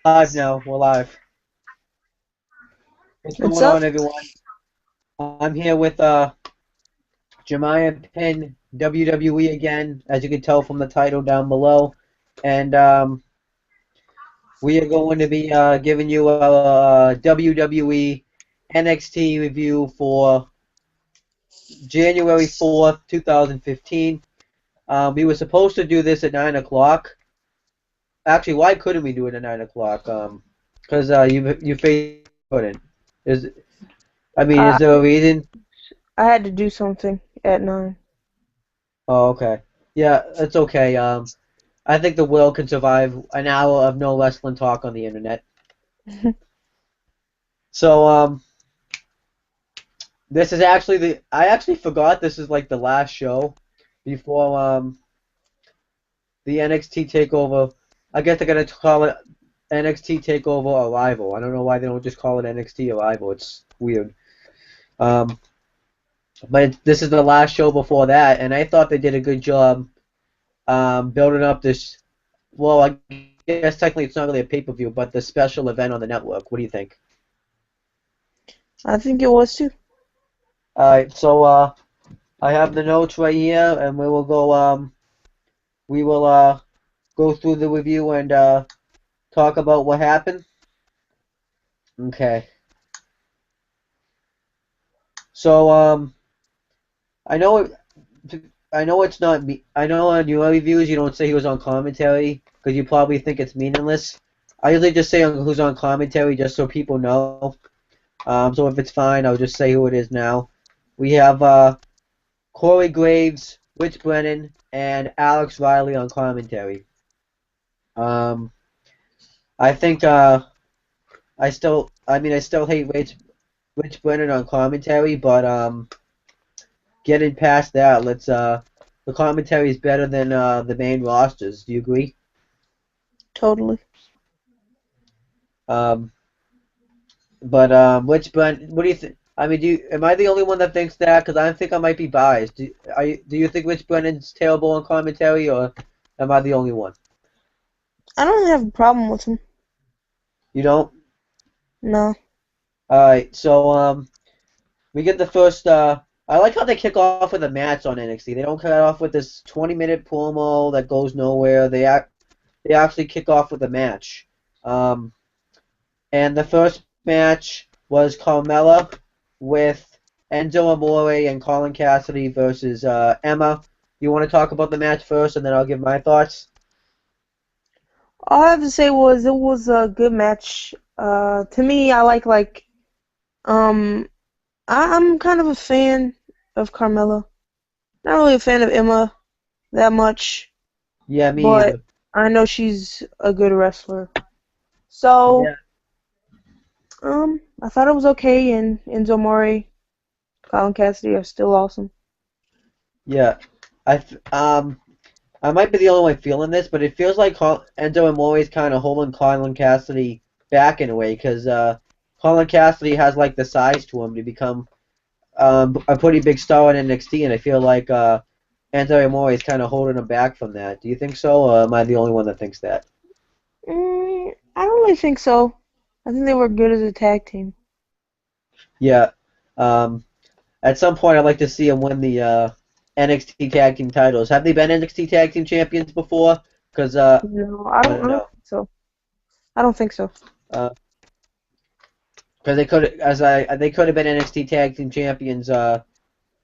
Live now. We're live. What's What's going up? on, everyone? I'm here with JamayaPennWWE again, as you can tell from the title down below, and we are going to be giving you a WWE NXT review for January 4th, 2015. We were supposed to do this at 9 o'clock. Actually, why couldn't we do it at 9 o'clock? Because you couldn't. Is is I there a reason? I had to do something at 9. Oh, okay. Yeah, it's okay. I think the world can survive an hour of no wrestling talk on the internet. So, this is actually I actually forgot this is like the last show before the NXT Takeover. I guess they're gonna call it NXT Takeover Arrival. I don't know why they don't just call it NXT Arrival. It's weird. Um, but this is the last show before that, and I thought they did a good job building up this. Well, I guess technically it's not really a pay-per-view, but the special event on the network. What do you think? I think it was too. All right, so I have the notes right here, and we will go through the review and talk about what happened. Okay. So I know it, I know it's not me. I know on your reviews you don't say he was on commentary because you probably think it's meaningless. I usually just say who's on commentary just so people know. So if it's fine, I'll just say who it is now. We have Corey Graves, Rich Brennan, and Alex Riley on commentary. Um, I think I still hate Rich Brennan on commentary, but getting past that, the commentary is better than the main rosters. Do you agree? Totally. Um, but Rich Brennan, what do you think? I mean, am I the only one that thinks that? Because I think I might be biased. Do you think Rich Brennan's terrible on commentary, or am I the only one? I don't have a problem with him. You don't? No. Alright, so we get the first I like how they kick off with a match on NXT. They don't cut off with this 20-minute promo that goes nowhere. They actually kick off with a match. Um and the first match was Carmella with Enzo Amore and Colin Cassidy versus Emma. You want to talk about the match first and then I'll give my thoughts? All I have to say was it was a good match. To me, I um I'm kind of a fan of Carmella. Not really a fan of Emma that much, Yeah, me but either. I know she's a good wrestler. So, Yeah. I thought it was okay, and Enzo Amore, Colin Cassidy are still awesome. Yeah. I might be the only one feeling this, but it feels like Enzo Amore is kind of holding Colin Cassidy back in a way, because Colin Cassidy has like the size to him to become a pretty big star in NXT, and I feel like Enzo Amore is kind of holding him back from that. Do you think so, or am I the only one that thinks that? I don't really think so. I think they were good as a tag team. Yeah. Um, at some point, I'd like to see him win the NXT Tag Team titles. Have they been NXT Tag Team champions before? Because No, I don't I don't know. think so. I don't think so. Uh, Because they could have been NXT Tag Team Champions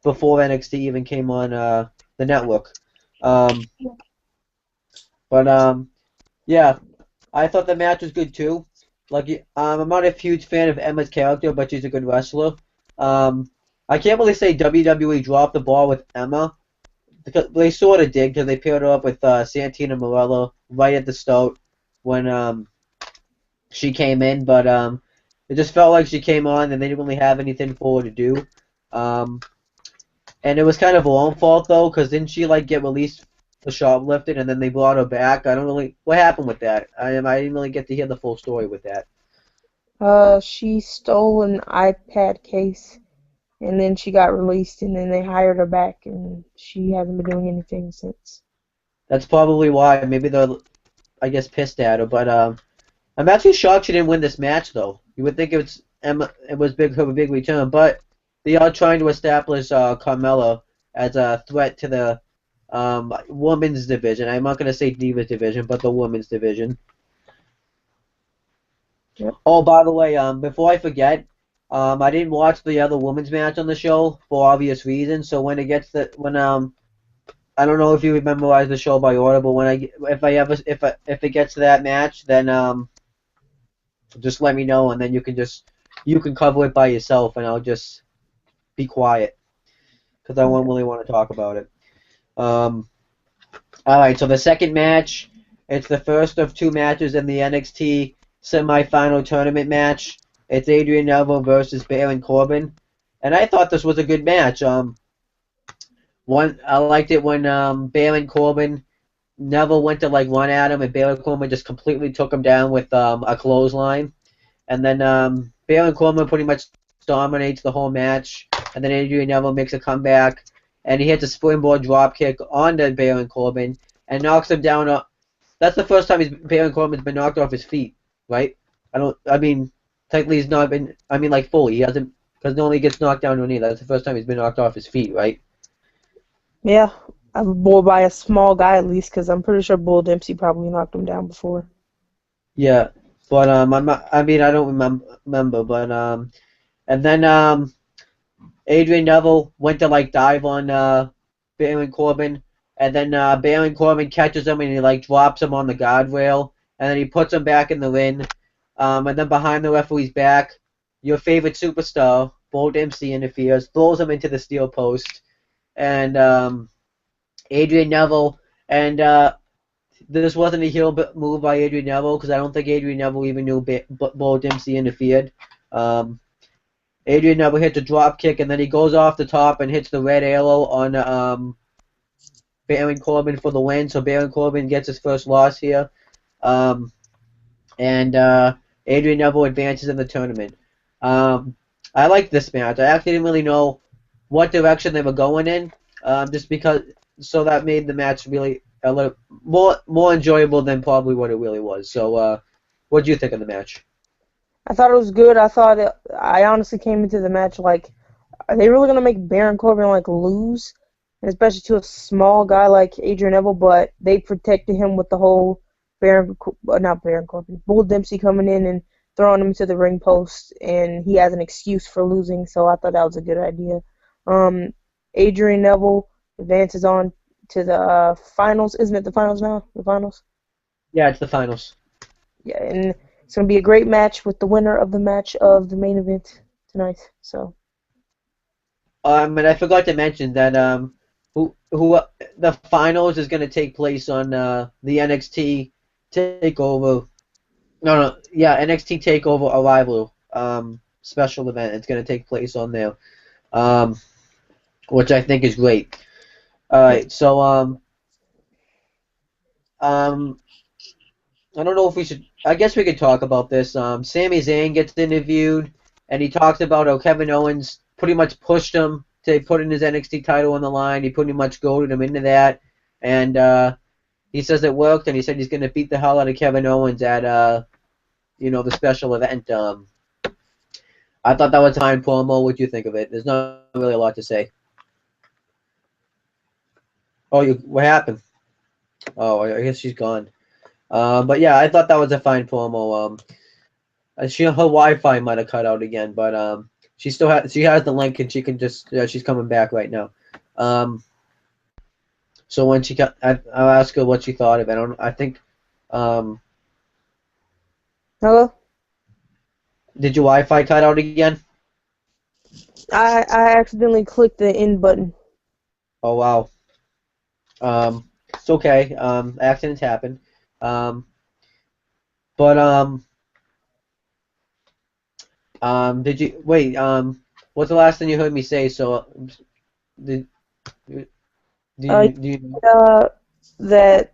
before NXT even came on the network. Um, but yeah, I thought the match was good too. Like I'm not a huge fan of Emma's character, but she's a good wrestler. Um, I can't really say WWE dropped the ball with Emma because they sort of did because they paired her up with Santina Morella right at the start when she came in, but it just felt like she came on and they didn't really have anything for her to do. Um, and it was kind of her own fault though, because didn't she like get released for shoplifting and then they brought her back? I don't really. What happened with that? I didn't really get to hear the full story with that. She stole an iPad case, and then she got released, and then they hired her back, and she hasn't been doing anything since. That's probably why. Maybe they're, I guess, pissed at her. But I'm actually shocked she didn't win this match, though. You would think it was big her big return, but they are trying to establish Carmella as a threat to the women's division. I'm not going to say Divas division, but the women's division. Yep. Oh, by the way, before I forget, I didn't watch the other women's match on the show for obvious reasons. So when it gets when I don't know if you memorize the show by order, but if it gets to that match, then just let me know, and then you can cover it by yourself, and I'll just be quiet because I won't really want to talk about it. All right, so the second match, it's the first of two matches in the NXT semifinal tournament match. It's Adrian Neville versus Baron Corbin, and I thought this was a good match. I liked it when Baron Corbin Neville went to like run at him, and Baron Corbin just completely took him down with a clothesline. And then Baron Corbin pretty much dominates the whole match. And then Adrian Neville makes a comeback, and he hits a springboard dropkick onto Baron Corbin and knocks him down. That's the first time Baron Corbin's been knocked off his feet, right? Technically he's not been. Like fully. He hasn't, because normally he gets knocked down to a knee. That's the first time he's been knocked off his feet, right? Yeah, I'm bored by a small guy at least, because I'm pretty sure Bull Dempsey probably knocked him down before. Yeah, but I don't remember, but and then Adrian Neville went to like dive on Baron Corbin, and then Baron Corbin catches him and he like drops him on the guardrail, and then he puts him back in the ring, and then behind the referee's back, your favorite superstar, Bull Dempsey, interferes, throws him into the steel post, and Adrian Neville, and this wasn't a heel move by Adrian Neville, because I don't think Adrian Neville even knew Bull Dempsey interfered. Adrian Neville hits a drop kick, and then he goes off the top and hits the red arrow on Baron Corbin for the win. So Baron Corbin gets his first loss here, and Adrian Neville advances in the tournament. I like this match. I actually didn't really know what direction they were going in, just because. So that made the match really a little more enjoyable than probably what it really was. So, what do you think of the match? I thought it was good. I honestly came into the match like, are they really gonna make Baron Corbin like lose? And especially to a small guy like Adrian Neville, but they protected him with the whole not Baron Corbin, Bull Dempsey coming in and throwing him to the ring post, and he has an excuse for losing. So I thought that was a good idea. Adrian Neville advances on to the finals. Isn't it the finals now? The finals? Yeah, it's the finals. Yeah, and it's going to be a great match with the winner of the match of the main event tonight. So. And I forgot to mention that the finals is going to take place on the NXT Takeover. NXT Takeover Arrival special event. It's going to take place on there, which I think is great. All right, so I don't know if we should. I guess we could talk about this. Sami Zayn gets interviewed, and he talks about how Kevin Owens pretty much pushed him to put in his NXT title on the line. He pretty much goaded him into that, and he says it worked, and he said he's going to beat the hell out of Kevin Owens at the special event. I thought that was a fine promo. What do you think of it? There's not really a lot to say. Oh, what happened? Oh, I guess she's gone. But yeah, I thought that was a fine promo. Her Wi-Fi might have cut out again, but she has the link, and she can just she's coming back right now. So when I'll ask her what she thought of it. I think. Hello? Did your Wi-Fi cut out again? I accidentally clicked the end button. Oh wow. It's okay. Accidents happen. Did you wait? What's the last thing you heard me say? So, do you know? That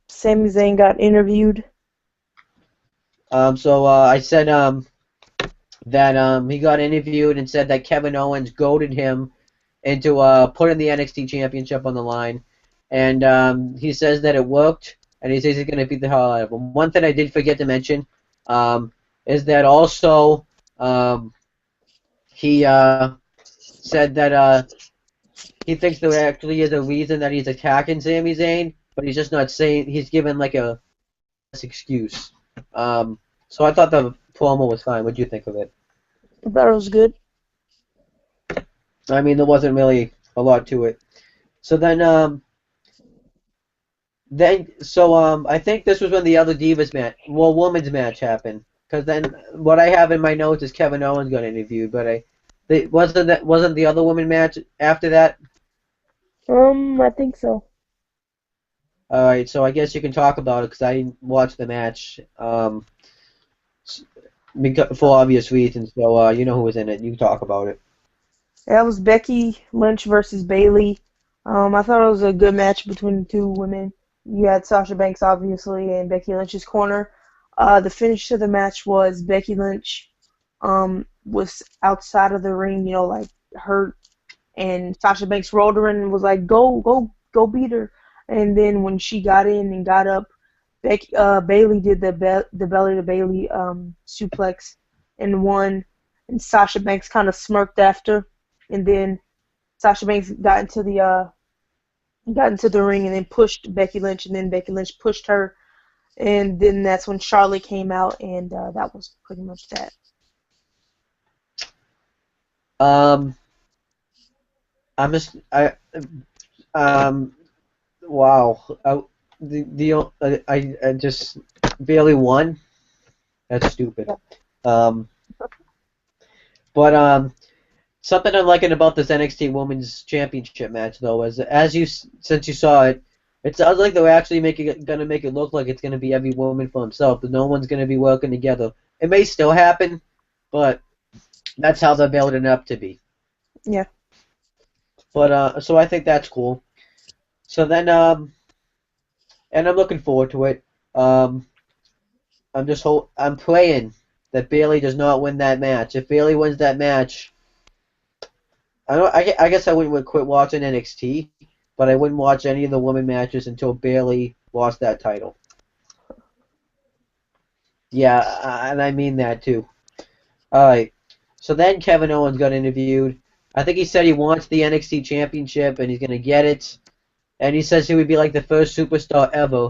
Sami Zayn got interviewed. I said that he got interviewed and said that Kevin Owens goaded him into putting the NXT Championship on the line, and he says that it worked, and he says he's going to beat the hell out of him. One thing I did forget to mention is that also he said that he thinks there actually is a reason that he's attacking Sami Zayn, but he's just not saying. He's given like a excuse. So I thought the promo was fine. What do you think of it? I thought it was good. I mean, there wasn't really a lot to it. So I think this was when the other Divas match, well, women's match happened. Because then what I have in my notes is Kevin Owens got interviewed, but wasn't the other women match after that? I think so. All right, so I guess you can talk about it because I didn't watch the match for obvious reasons. So you know who was in it. You can talk about it. That was Becky Lynch versus Bayley. I thought it was a good match between the two women. You had Sasha Banks, obviously, in Becky Lynch's corner. The finish to the match was Becky Lynch was outside of the ring, like hurt, and Sasha Banks rolled her in and was like, go beat her. And then when she got in and got up, Bayley did the belly to Bayley suplex and won. And Sasha Banks kind of smirked after, and then Sasha Banks got into the ring and then pushed Becky Lynch, and then Becky Lynch pushed her, and then that's when Charlotte came out, and that was pretty much that. Wow. I just barely won. That's stupid. But something I'm liking about this NXT Women's Championship match though is since you saw it, it sounds like they're actually gonna make it look like it's gonna be every woman for himself. That no one's gonna be working together. It may still happen, but that's how they're building it up to be. Yeah. But so I think that's cool. So then and I'm looking forward to it. I'm praying that Bayley does not win that match. If Bayley wins that match, I guess I wouldn't quit watching NXT, but I wouldn't watch any of the women matches until Bayley lost that title. Yeah, and I mean that too. All right. So then Kevin Owens got interviewed. I think he said he wants the NXT Championship and he's gonna get it. And he says he would be like the first superstar ever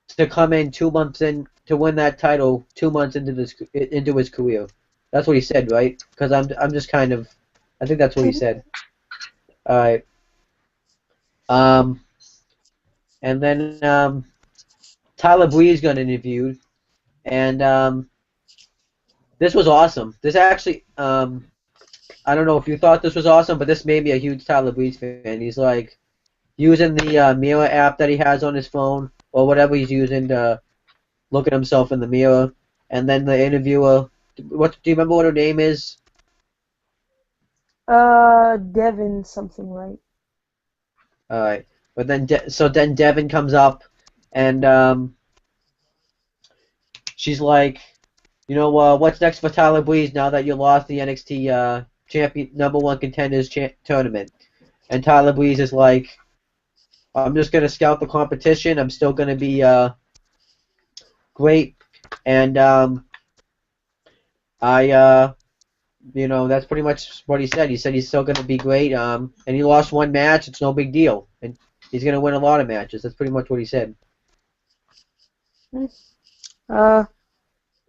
to come in 2 months in to win that title 2 months into his career. That's what he said, right? Because I'm just kind of, I think that's what he said. All right. And then Tyler Breeze got interviewed, and this was awesome. This actually, I don't know if you thought this was awesome, but this made me a huge Tyler Breeze fan. He's like using the mirror app that he has on his phone or whatever he's using to look at himself in the mirror, and then the interviewer. Do you remember what her name is? Devin something, right? All right, but then then Devin comes up, and she's like, what's next for Tyler Breeze now that you lost the NXT champion #1 contenders tournament? And Tyler Breeze is like, I'm just gonna scout the competition. I'm still gonna be great, and that's pretty much what he said. He said he's still gonna be great. And he lost one match. It's no big deal, and he's gonna win a lot of matches. That's pretty much what he said. I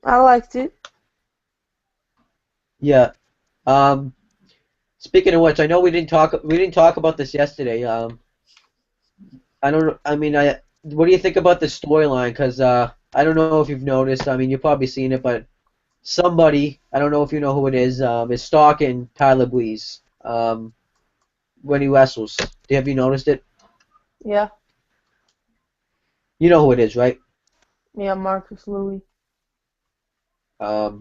liked it. Yeah. Speaking of which, I know we didn't talk about this yesterday. What do you think about the storyline? Because I don't know if you've noticed. I mean, you've probably seen it, but somebody, I don't know if you know who it is stalking Tyler Breeze when he wrestles. Have you noticed it? Yeah. You know who it is, right? Yeah, Marcus Louis. I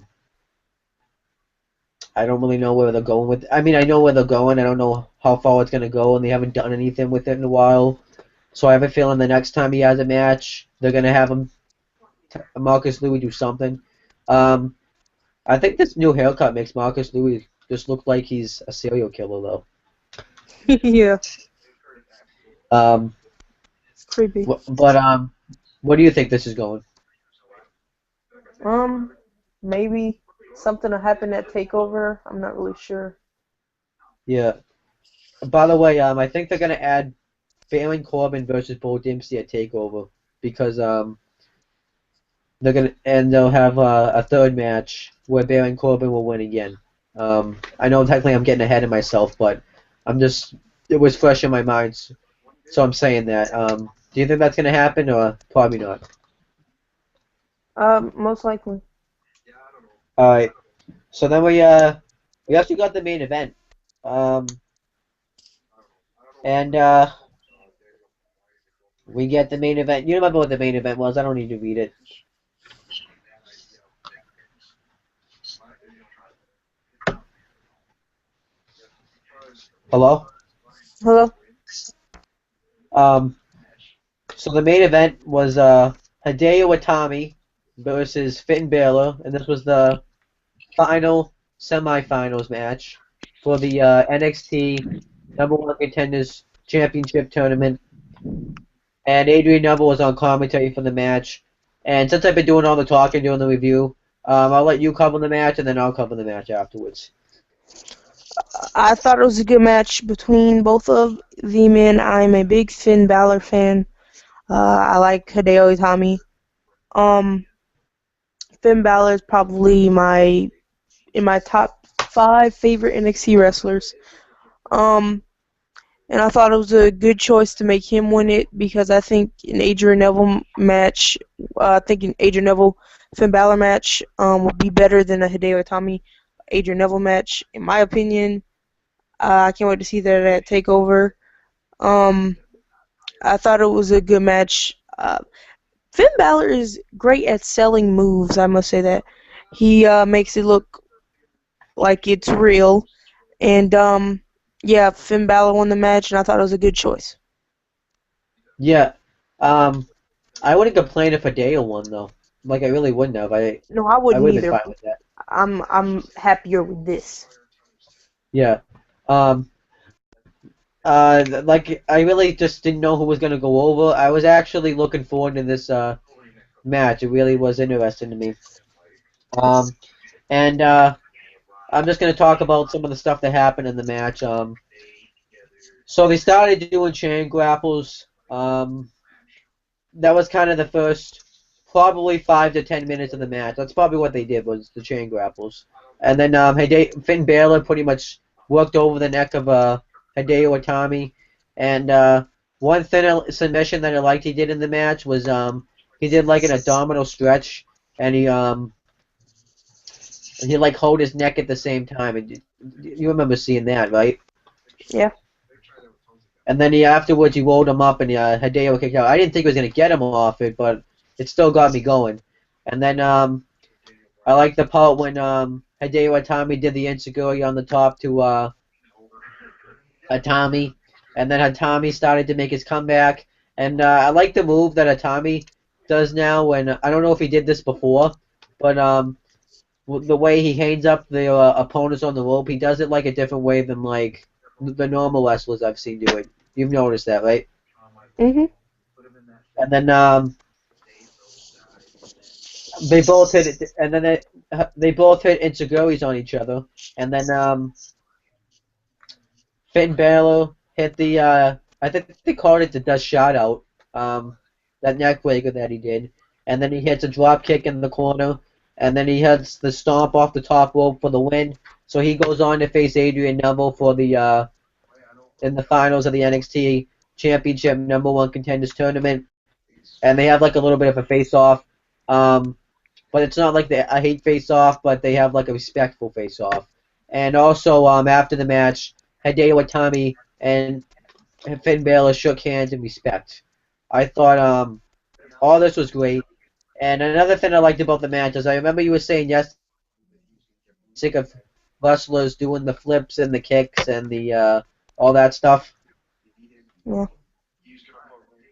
don't really know where they're going with. I mean, I know where they're going. I don't know how far it's gonna go, and they haven't done anything with it in a while. So I have a feeling the next time he has a match, they're gonna have Marcus Louis do something. I think this new haircut makes Marcus Louis just look like he's a serial killer, though. Yeah. Um, Creepy. but What do you think this is going? Um, maybe something will happen at Takeover. I'm not really sure. Yeah. By the way, I think they're gonna add Baron Corbin versus Bo Dempsey at Takeover because they'll have a third match where Baron Corbin will win again. I know technically I'm getting ahead of myself, but it was fresh in my mind, so I'm saying that. Do you think that's gonna happen or probably not? Most likely. All right. So then we actually got the main event. Um, and we get the main event. You remember what the main event was? I don't need to read it. Hello? Hello? Um, so the main event was Hideo Itami versus Finn Balor, and this was the final semifinals match for the NXT Number One Contenders Championship tournament. And Adrian Neville was on commentary for the match. And since I've been doing all the talking, doing the review, I'll let you cover the match, and then I'll cover the match afterwards. I thought it was a good match between both of the men. I'm a big Finn Balor fan. I like Hideo Itami. Um, Finn Balor is probably in my top 5 favorite NXT wrestlers. Um, and I thought it was a good choice to make him win it because I think an Adrian Neville match, I think an Adrian Neville Finn Balor match would be better than a Hideo Itami Adrian Neville match, in my opinion. I can't wait to see that at Takeover. Um, I thought it was a good match. Finn Balor is great at selling moves. I must say that he makes it look like it's real. And yeah, Finn Balor won the match, and I thought it was a good choice. Yeah. I wouldn't complain if Hideo won, though. Like, I really wouldn't have. No, I I wouldn't would have been either. fine with that. I'm happier with this. Yeah. Um, like, I really just didn't know who was going to go over. I was actually looking forward to this match. It really was interesting to me. Um, and I'm just going to talk about some of the stuff that happened in the match. So they started doing chain grapples. That was kind of the first, probably 5 to 10 minutes of the match. That's probably what they did was the chain grapples. And then Finn Balor pretty much worked over the neck of Hideo Itami. And one thin submission that I liked he did in the match was he did like an abdominal stretch, and he like hold his neck at the same time. And you remember seeing that, right? Yeah. And then afterwards he rolled him up and Hideo kicked out. I didn't think he was gonna get him off it, but it still got me going. And then I like the part when Hideo Itami did the enziguri on the top to Itami, and then Itami started to make his comeback. And I like the move that Itami does now. When I don't know if he did this before, but the way he hangs up the opponents on the rope, he does it like a different way than like the normal wrestlers I've seen do it. You've noticed that, right? Mhm. And then they both hit it, and then they both hit Inchiguris on each other, and then Finn Balor hit the I think they called it the dust shot out, that neck breaker that he did, and then he hits a drop kick in the corner, and then he hits the stomp off the top rope for the win. So he goes on to face Adrian Neville for the in the finals of the NXT Championship Number One Contenders Tournament, and they have like a little bit of a face off. But it's not like I hate face off, but they have like a respectful face off. And also after the match, Hideo Itami and Finn Balor shook hands in respect. I thought all this was great. And another thing I liked about the match is I remember you were saying yes, sick of wrestlers doing the flips and the kicks and the all that stuff. Yeah.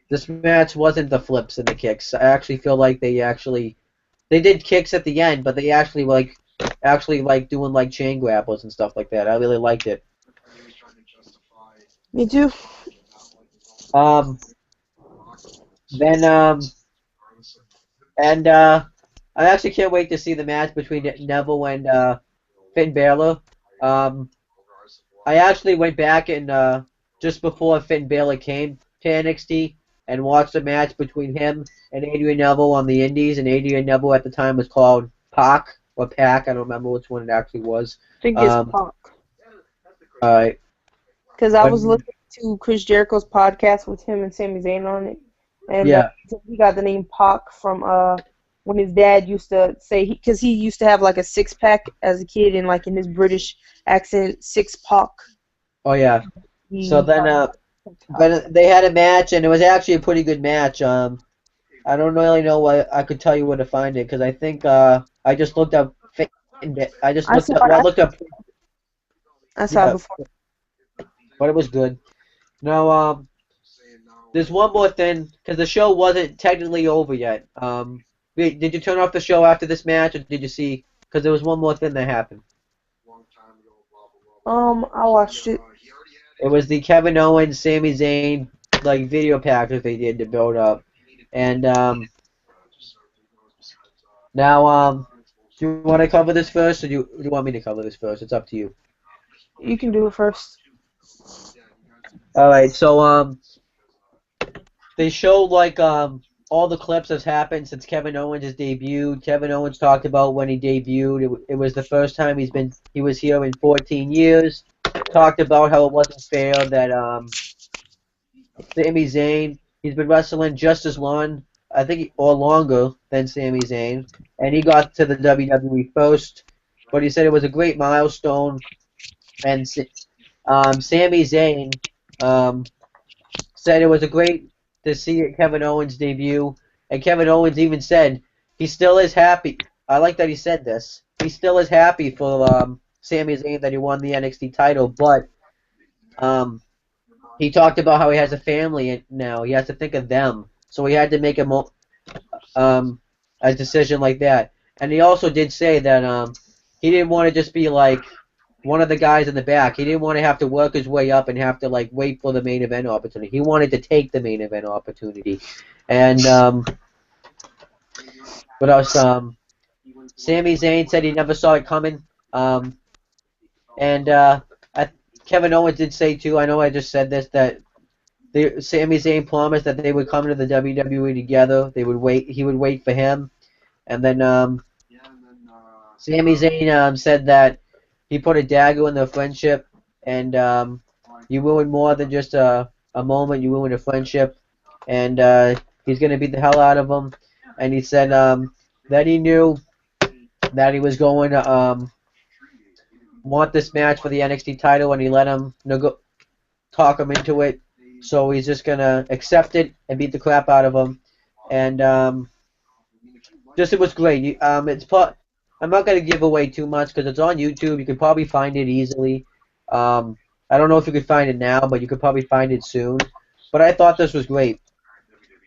This match wasn't the flips and the kicks. I actually feel like they did kicks at the end, but they actually like doing like chain grapples and stuff like that. I really liked it. Me too. Um, then And I actually can't wait to see the match between Neville and Finn Balor. Um, I actually went back and just before Finn Balor came to NXT and watched a match between him and Adrian Neville on the Indies, and Adrian Neville at the time was called Pac or Pac. I don't remember which one it actually was. I think it's Um, Pac. alright, Because I but was listening to Chris Jericho's podcast with him and Sami Zayn on it, and yeah, he got the name Pac from when his dad used to say because he used to have like a six pack as a kid and like in his British accent six pack. oh yeah. So He then, but they had a match, and it was actually a pretty good match. I don't really know what I could tell you where to find it because I think I just looked up. I just I looked saw up. Well, I looked up. I saw it Yeah, before. but it was good. Now, there's one more thing because the show wasn't technically over yet. Wait, did you turn off the show after this match, or did you see? Because there was one more thing that happened. I watched it. It was the Kevin Owens, Sami Zayn like video package they did to build up, and now do you want to cover this first, or do you want me to cover this first? It's up to you. You can do it first. All right, so they showed like all the clips that's happened since Kevin Owens has debuted. Kevin Owens talked about when he debuted. It was the first time he was here in 14 years. Talked about how it wasn't fair that Sami Zayn, he's been wrestling just as long, I think, or longer than Sami Zayn, and he got to the WWE first. But he said it was a great milestone, and Sami Zayn said it was a great to see Kevin Owens debut, and Kevin Owens even said he still is happy. I like that he said this. He still is happy for Sami Zayn that he won the NXT title, but um, he talked about how he has a family now. He has to think of them, so he had to make um, a decision like that. And he also did say that he didn't want to just be like one of the guys in the back. He didn't want to have to work his way up and have to like wait for the main event opportunity. He wanted to take the main event opportunity. And what else? Sami Zayn said he never saw it coming. And I, Kevin Owens did say too. I know I just said this that Sami Zayn promised that they would come to the WWE together. They would wait. He would wait for him, and then Sami Zayn said that he put a dagger in their friendship, and you ruined more than just a moment. You ruined a friendship, and he's gonna beat the hell out of him. And he said that he knew that he was going to want this match for the NXT title, and he let him talk him into it. So he's just gonna accept it and beat the crap out of him. And just it was great. I'm not gonna give away too much because it's on YouTube. You could probably find it easily. I don't know if you could find it now, but you could probably find it soon. But I thought this was great.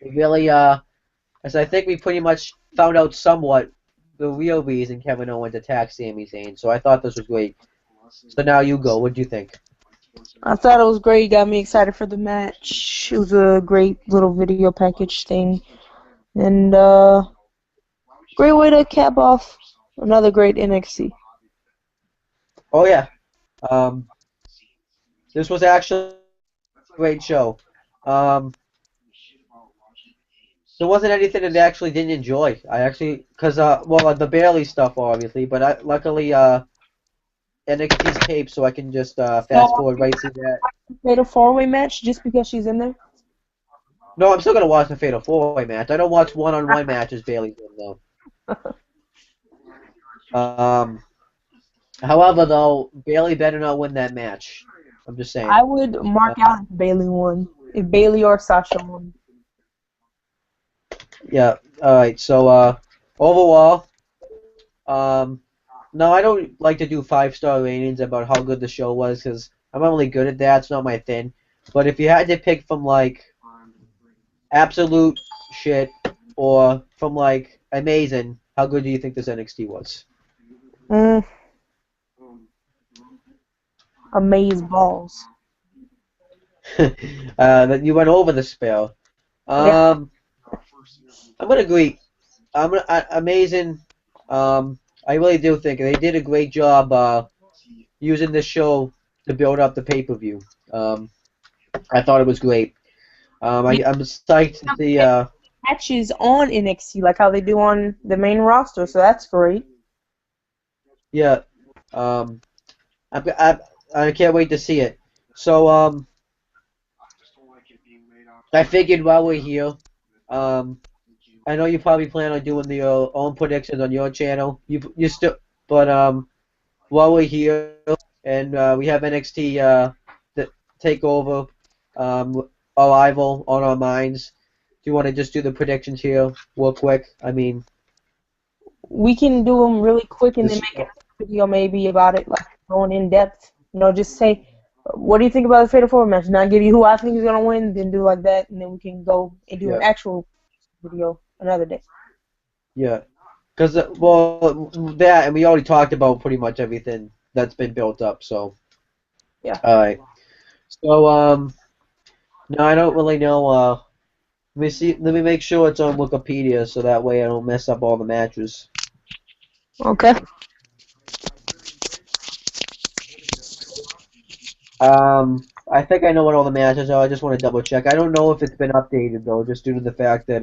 It really, as I think we pretty much found out somewhat the real reason Kevin Owens attacked Sami Zayn. So I thought this was great. So now you go. What do you think? I thought it was great. Got me excited for the match. It was a great little video package thing, and great way to cap off another great NXT. Oh yeah. Um, this was actually a great show. Um, there wasn't anything that I actually didn't enjoy. I actually, cause well, the Bailey stuff obviously, but luckily NXT's taped, so I can just fast So, forward right through that. Fatal four-way match just because she's in there. No, I'm still gonna watch the Fatal 4-Way match. I don't watch one-on-one matches Bailey's in though. Um, however, though, Bailey better not win that match. I'm just saying. I would mark out if Bailey won. If Bailey or Sasha won. Yeah. All right. So overall, um, no, I don't like to do 5-star ratings about how good the show was because I'm not really good at that. It's not my thing. But if you had to pick from like absolute shit or from like amazing, how good do you think this NXT was? Mm, amaze balls. That you went over the spell. Yeah. I'm gonna agree. amazing. I really do think they did a great job using this show to build up the pay-per-view. I thought it was great. I'm psyched to see. Matches on NXT, like how they do on the main roster, so that's great. Yeah. Um, I can't wait to see it. So I figured while we're here, um, I know you probably plan on doing your own predictions on your channel. You still, but while we're here and we have NXT the Takeover arrival on our minds, do you want to just do the predictions here real quick? I mean, We can do them really quick and then this. make a video maybe about it, like going in depth. Just say, what do you think about the Fatal 4 match? Not give you who I think is gonna win, then do like that, and then we can go and do an Yeah, actual video another day. yeah. Because well, that and we already talked about pretty much everything that's been built up. So, Yeah. all right. So no, I don't really know. Let me see. Let me make sure it's on Wikipedia so that way I don't mess up all the matches. Okay. I think I know what all the matches are. I just want to double check. I don't know if it's been updated though, just due to the fact that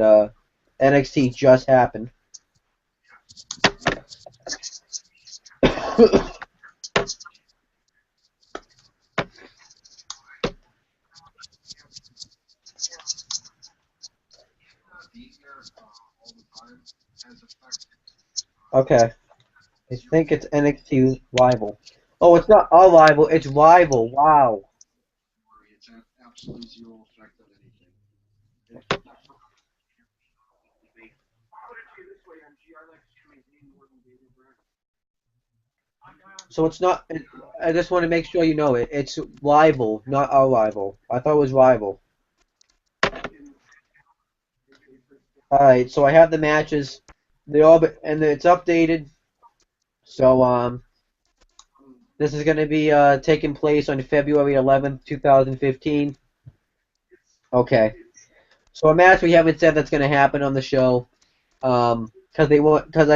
NXT just happened. Okay, I think it's NXT Rival. Oh, it's not our rival. It's Rival. Wow. So it's not. I just want to make sure you know it. It's Rival, not our rival. I thought it was Rival. All right, so I have the matches. They all and it's updated. So this is going to be taking place on February 11th, 2015. Okay. So a match we haven't said that's going to happen on the show, because I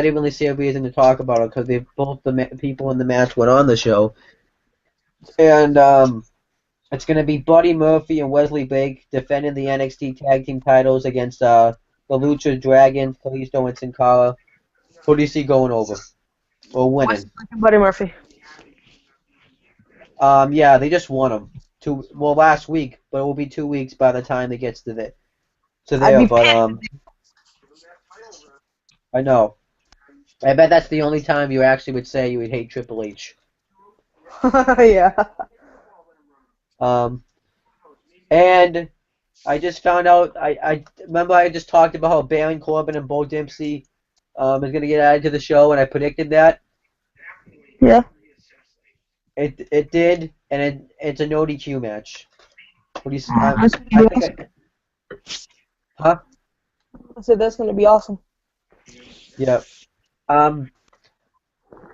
didn't really see a reason to talk about it because they both the people in the match went on the show, and it's going to be Buddy Murphy and Wesley Blake defending the NXT Tag Team titles against the Lucha Dragons, Kalisto and Sin Cara. Who do you see going over or What's winning? Buddy Murphy? Yeah, they just won them last week, but it will be 2 weeks by the time it gets to I'd there. be But pissed. I know. I bet that's the only time you actually would say you would hate Triple H. Yeah. Um, and I just found out. I remember I just talked about how Baron Corbin and Bo Dempsey is going to get added to the show, and I predicted that. Yeah. It did, and it's a no DQ match. What do you? That's gonna I be think awesome. huh? I said that's gonna be awesome. Yeah. Um,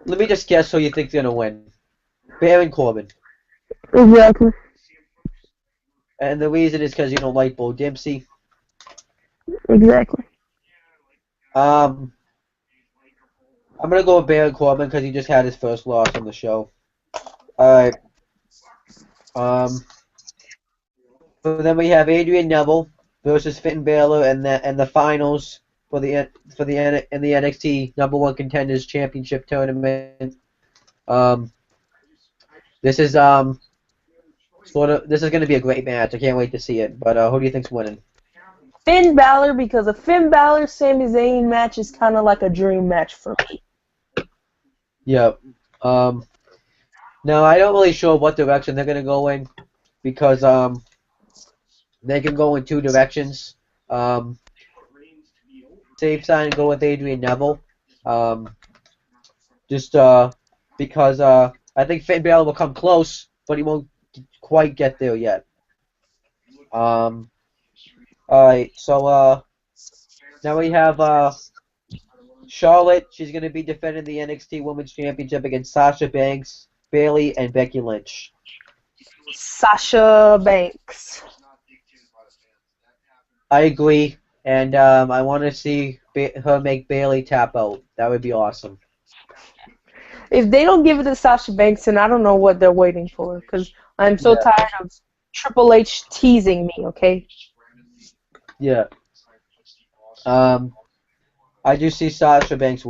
let me just guess who you think's going to win. Baron Corbin, Exactly. and the reason is because you don't like Bo Dempsey. Exactly. Um, I'm gonna go with Baron Corbin because he just had his first loss on the show. All right. Um, so then we have Adrian Neville versus Finn Balor and the finals in the NXT Number One Contenders Championship tournament. Um, this is this is gonna be a great match. I can't wait to see it. But who do you think's winning? Finn Balor, because a Finn Balor Sami Zayn match is kind of like a dream match for me. Yep. Now I don't really sure what direction they're gonna go in because they can go in two directions. Um, Safe side and go with Adrian Neville. Um, just because I think Finn Balor will come close, but he won't quite get there yet. All right, so now we have Charlotte. She's going to be defending the NXT Women's Championship against Sasha Banks, Bayley, and Becky Lynch. Sasha Banks. I agree, and I want to see her make Bailey tap out. That would be awesome. If they don't give it to Sasha Banks, then I don't know what they're waiting for. Because I'm so Yeah, tired of Triple H teasing me. Okay. yeah. Um, I do see Sasha Banks.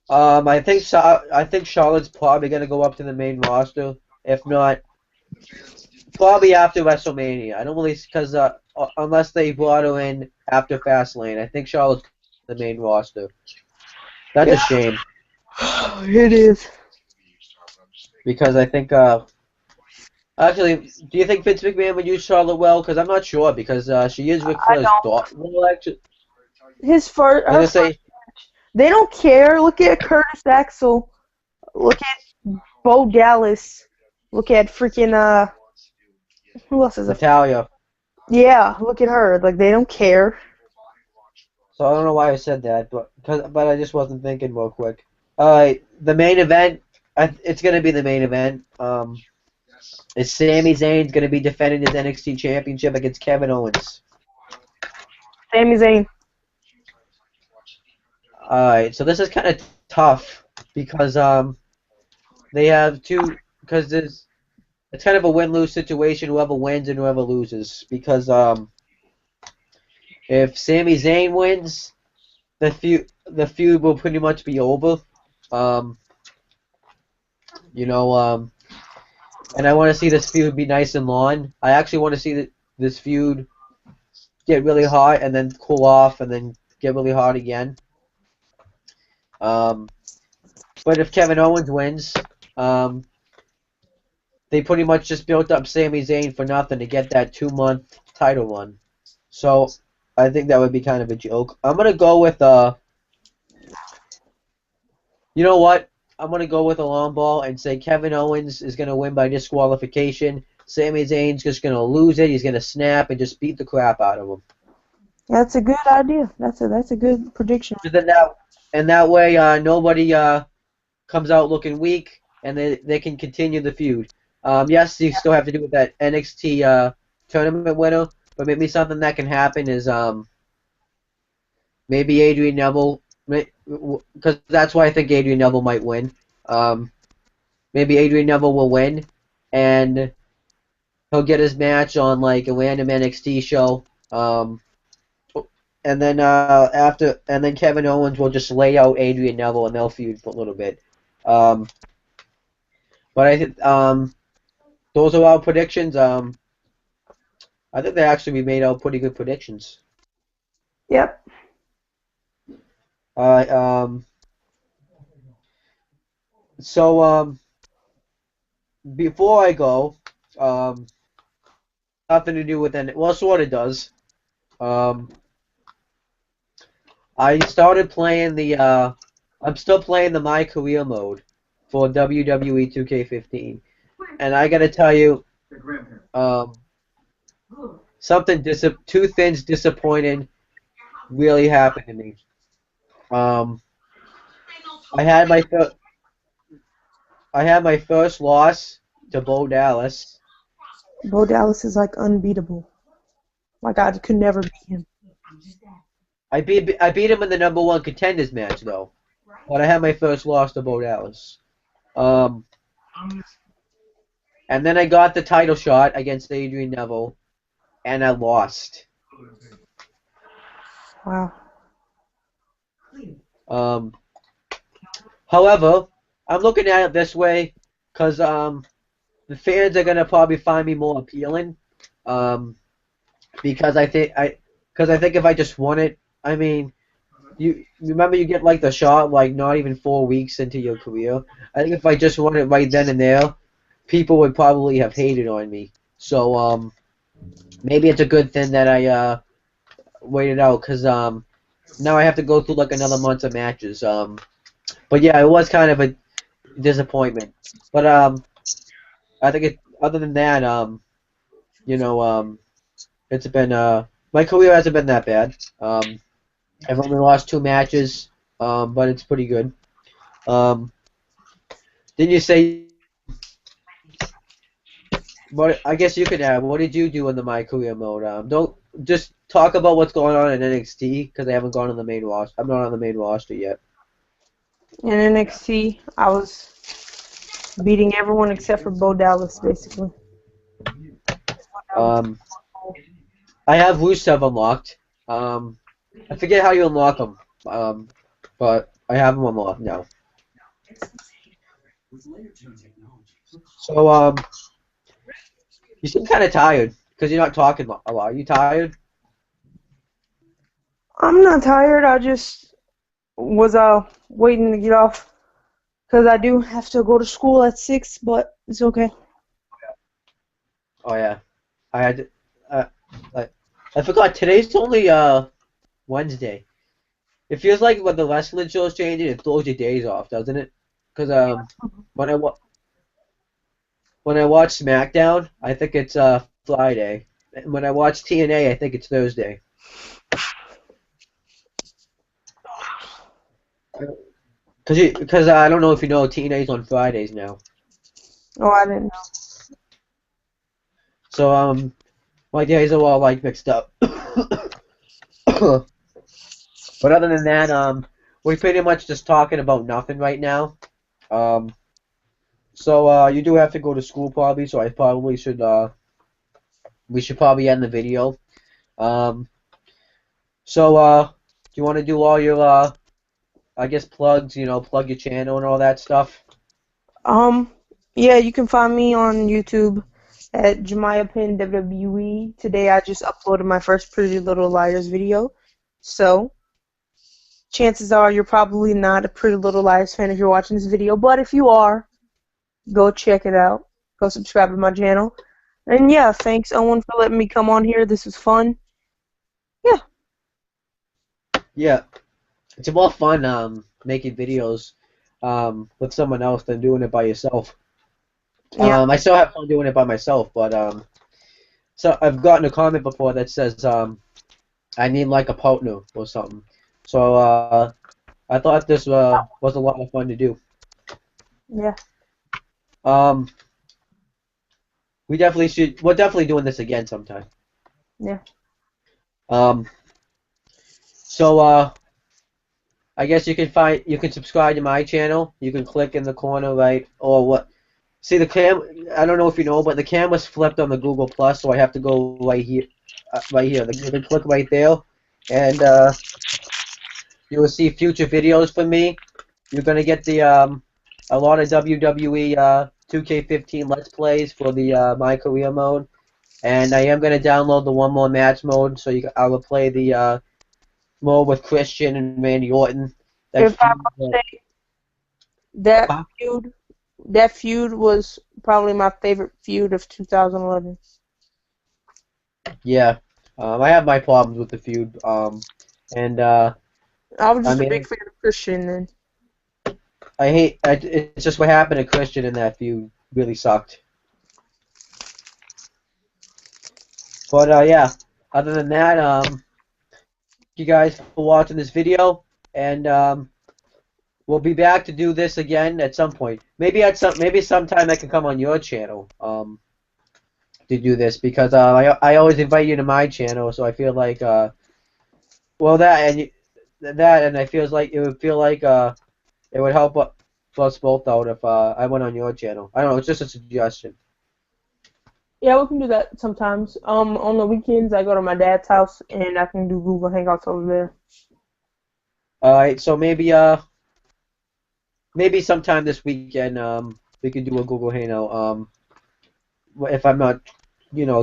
I think Charlotte's probably gonna go up to the main roster. If not, probably after WrestleMania. I don't really because unless they brought her in after Fastlane, I think Charlotte's the main roster. That's a Yeah, shame it is. because I think actually, do you think Vince McMahon would use Charlotte well? Because I'm not sure because she is Ric I Flair's don't. daughter. Well, actually, I was Her gonna first. say They don't care. Look at Curtis Axel. Look at Bo Dallas. Look at freaking who else is a? Natalia. Yeah, look at her. Like they don't care. So I don't know why I said that, but I just wasn't thinking real quick. The main event, it's gonna be the main event. Is Sami Zayn's gonna be defending his NXT Championship against Kevin Owens. Sami Zayn. Alright, so this is kind of tough because they have two because there's it's kind of a win-lose situation. Whoever wins and whoever loses because if Sami Zayn wins, the feud will pretty much be over. Um, you know and I want to see this feud be nice and long. I actually want to see this feud get really hot and then cool off and then get really hot again. Um, but if Kevin Owens wins, um, they pretty much just built up Sami Zayn for nothing to get that 2-month title run. So I think that would be kind of a joke. I'm gonna go with you know what? I'm gonna go with a long ball and say Kevin Owens is gonna win by disqualification. Sami Zayn's just gonna lose it. He's gonna snap and just beat the crap out of him. That's a good idea. That's a good prediction. And then that way nobody comes out looking weak, and they can continue the feud. Yes, you still have to do with that NXT tournament winner, but maybe something that can happen is maybe Adrian Neville, because that's why I think Adrian Neville might win. Maybe Adrian Neville will win, and he'll get his match on like a random NXT show. And then and then Kevin Owens will just lay out Adrian Neville, and they'll feud for a little bit. Um, but I think those are our predictions. I think they actually made out pretty good predictions. Yep. Uh, um, so before I go, um, nothing to do with any. Well, sort of does. Um, I started playing the. I'm still playing the My Career mode for WWE 2K15, and I gotta tell you, um, two things disappointing really happened to me. Um, I had my first loss to Bo Dallas. Bo Dallas is like unbeatable. Like I could never beat him. I beat him in the number one contenders match though, but I had my first loss to Bo Dallas. Um, and then I got the title shot against Adrian Neville, and I lost. Wow. Um, however, I'm looking at it this way because the fans are gonna probably find me more appealing. Um, because I think if I just won it, I mean, you remember you get like the shot like not even 4 weeks into your career. I think if I just won it right then and there, people would probably have hated on me. So maybe it's a good thing that I waited out because now I have to go through like another month of matches. But yeah, it was kind of a disappointment. But I think other than that, you know, it's been my career hasn't been that bad. I've only lost 2 matches, but it's pretty good. Um, didn't you say? What I guess you could add. What did you do in the My Career mode? Don't just talk about what's going on in NXT because I haven't gone on the main roster. I'm not on the main roster yet. In NXT, I was beating everyone except for Bo Dallas, basically. I have Rusev unlocked. I forget how you unlock them. But I have them unlocked now. So you seem kind of tired because you're not talking a lot. Are you tired? I'm not tired. I just was waiting to get off because I do have to go to school at 6, but it's okay. Oh yeah, I had. I, I forgot today's only Wednesday. It feels like when the wrestling show's changing, it throws your days off, doesn't it? Because when when I watch SmackDown, I think it's Friday. And when I watch TNA, I think it's Thursday. Because I don't know if you know, TNA's on Fridays now. Oh, I didn't know. So my days are all like mixed up. But other than that, we're pretty much just talking about nothing right now. So you do have to go to school probably, so I probably should we should probably end the video. Um, so do you want to do all your I guess plugs, plug your channel and all that stuff? Yeah, you can find me on YouTube at JamayaPennWWE. Today I just uploaded my first Pretty Little Liars video, so chances are you're probably not a Pretty Little Liars fan if you're watching this video, but if you are, go check it out. Go subscribe to my channel. And yeah, thanks Owen for letting me come on here. This was fun. Yeah. Yeah, it's more fun making videos with someone else than doing it by yourself. Yeah. I still have fun doing it by myself, but so I've gotten a comment before that says I need like a partner or something. So I thought this was a lot of fun to do. Yeah. Um, we're definitely doing this again sometime. Yeah. So I guess you can subscribe to my channel. You can click in the corner right or what. See the I don't know if you know, but the camera's flipped on the Google Plus, so I have to go right here. You can click right there, and you will see future videos from me. You're gonna get the a lot of WWE 2K15 Let's Plays for the My Career mode, and I am gonna download the One More Match mode, so I will play the mode with Christian and Randy Orton. If I must say, that Huh? feud was probably my favorite feud of 2011. Yeah, I have my problems with the feud, and I was I just a big mean, fan of Christian then. it's just what happened to Christian in that feud really sucked. But yeah, other than that, thank you guys for watching this video, and we'll be back to do this again at some point. Maybe sometime I can come on your channel to do this because I always invite you to my channel, so I feel like well that and I feels like it would help us both out if I went on your channel. I don't know, it's just a suggestion. Yeah, we can do that sometimes. On the weekends I go to my dad's house and I can do Google Hangouts over there. All right, so maybe sometime this weekend we can do a Google Hangout if I'm not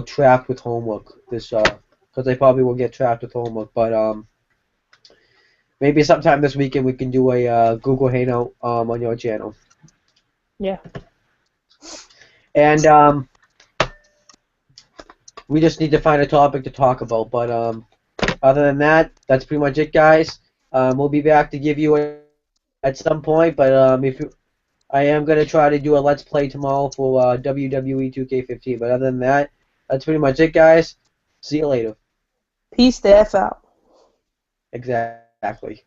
trapped with homework this because I probably will get trapped with homework, but maybe sometime this weekend we can do a Google Hangout on your channel. Yeah. And we just need to find a topic to talk about. But other than that, that's pretty much it, guys. We'll be back to give you at some point. But I am gonna try to do a Let's Play tomorrow for WWE 2K15. But other than that, that's pretty much it, guys. See you later. Peace the F out. Exactly.